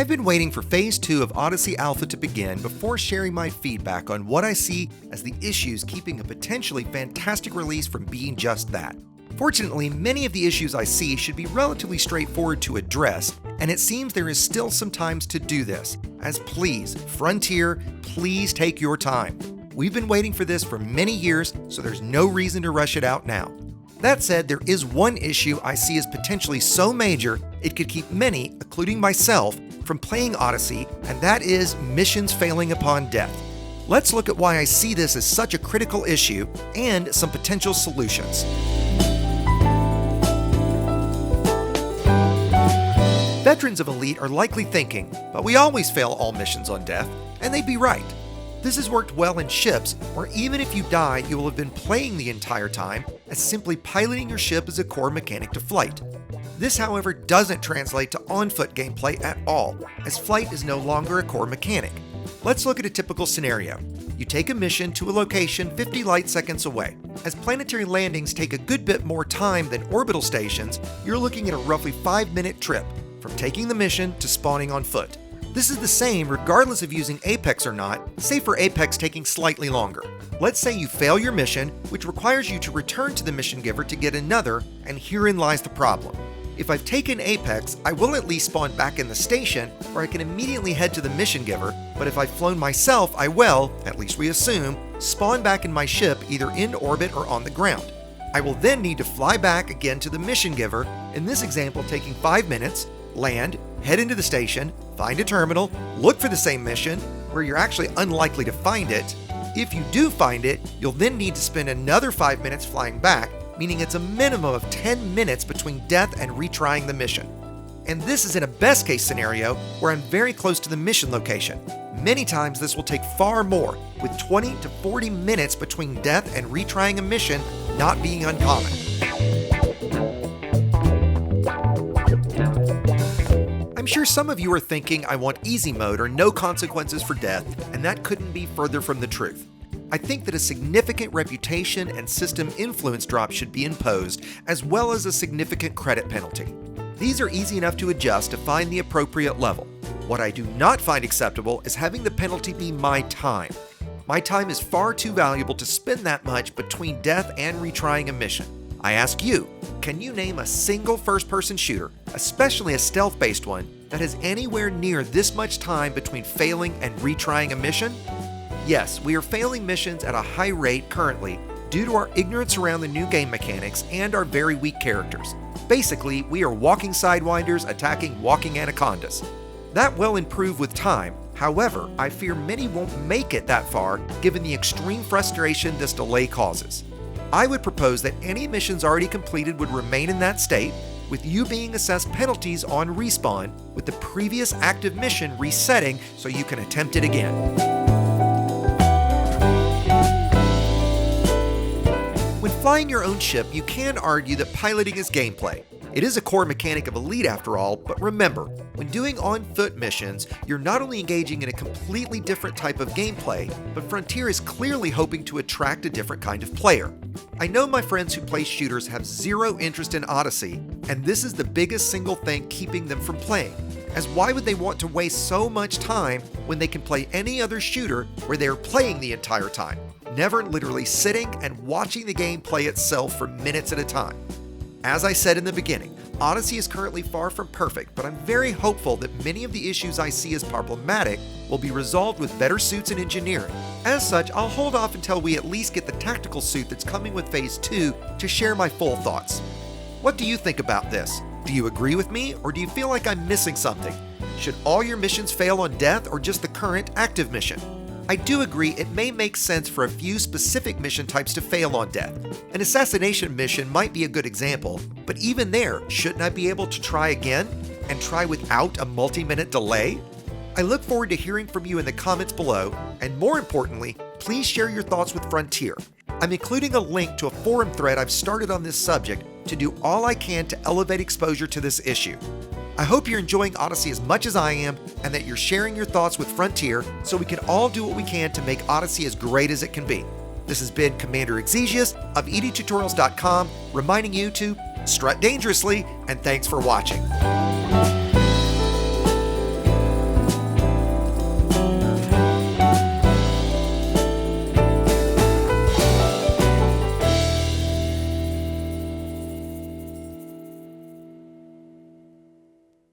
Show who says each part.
Speaker 1: I've been waiting for Phase 2 of Odyssey Alpha to begin before sharing my feedback on what I see as the issues keeping a potentially fantastic release from being just that. Fortunately, many of the issues I see should be relatively straightforward to address, and it seems there is still some time to do this, as please, Frontier, please take your time. We've been waiting for this for many years, so there's no reason to rush it out now. That said, there is one issue I see as potentially so major it could keep many, including myself, from playing Odyssey, and that is missions failing upon death. Let's look at why I see this as such a critical issue and some potential solutions. Veterans of Elite are likely thinking, but we always fail all missions on death, and they'd be right. This has worked well in ships, where even if you die, you will have been playing the entire time, as simply piloting your ship is a core mechanic to flight. This, however, doesn't translate to on-foot gameplay at all, as flight is no longer a core mechanic. Let's look at a typical scenario. You take a mission to a location 50 light seconds away. As planetary landings take a good bit more time than orbital stations, you're looking at a roughly 5-minute trip, from taking the mission to spawning on foot. This is the same regardless of using Apex or not, save for Apex taking slightly longer. Let's say you fail your mission, which requires you to return to the mission giver to get another, and herein lies the problem. If I've taken Apex, I will at least spawn back in the station, where I can immediately head to the mission giver, but if I've flown myself, I will, at least we assume, spawn back in my ship either in orbit or on the ground. I will then need to fly back again to the mission giver, in this example taking 5 minutes, land, head into the station, find a terminal, look for the same mission, where you're actually unlikely to find it. If you do find it, you'll then need to spend another 5 minutes flying back, meaning it's a minimum of 10 minutes between death and retrying the mission. And this is in a best case scenario where I'm very close to the mission location. Many times this will take far more, with 20 to 40 minutes between death and retrying a mission not being uncommon. I'm sure some of you are thinking I want easy mode or no consequences for death, and that couldn't be further from the truth. I think that a significant reputation and system influence drop should be imposed, as well as a significant credit penalty. These are easy enough to adjust to find the appropriate level. What I do not find acceptable is having the penalty be my time. My time is far too valuable to spend that much between death and retrying a mission. I ask you, can you name a single first-person shooter, especially a stealth-based one, that has anywhere near this much time between failing and retrying a mission? Yes, we are failing missions at a high rate currently due to our ignorance around the new game mechanics and our very weak characters. Basically, we are walking sidewinders attacking walking anacondas. That will improve with time. However, I fear many won't make it that far given the extreme frustration this delay causes. I would propose that any missions already completed would remain in that state, with you being assessed penalties on respawn, with the previous active mission resetting so you can attempt it again. When flying your own ship, you can argue that piloting is gameplay. It is a core mechanic of Elite after all, but remember, when doing on-foot missions, you're not only engaging in a completely different type of gameplay, but Frontier is clearly hoping to attract a different kind of player. I know my friends who play shooters have zero interest in Odyssey, and this is the biggest single thing keeping them from playing. As why would they want to waste so much time when they can play any other shooter where they are playing the entire time, never literally sitting and watching the game play itself for minutes at a time? As I said in the beginning, Odyssey is currently far from perfect, but I'm very hopeful that many of the issues I see as problematic will be resolved with better suits and engineering. As such, I'll hold off until we at least get the tactical suit that's coming with Phase 2 to share my full thoughts. What do you think about this? Do you agree with me, or do you feel like I'm missing something? Should all your missions fail on death, or just the current active mission? I do agree it may make sense for a few specific mission types to fail on death. An assassination mission might be a good example, but even there, shouldn't I be able to try again, and try without a multi-minute delay? I look forward to hearing from you in the comments below, and more importantly, please share your thoughts with Frontier. I'm including a link to a forum thread I've started on this subject to do all I can to elevate exposure to this issue. I hope you're enjoying Odyssey as much as I am, and that you're sharing your thoughts with Frontier so we can all do what we can to make Odyssey as great as it can be. This has been Commander Exigeous of EDTutorials.com, reminding you to strut dangerously, and thanks for watching.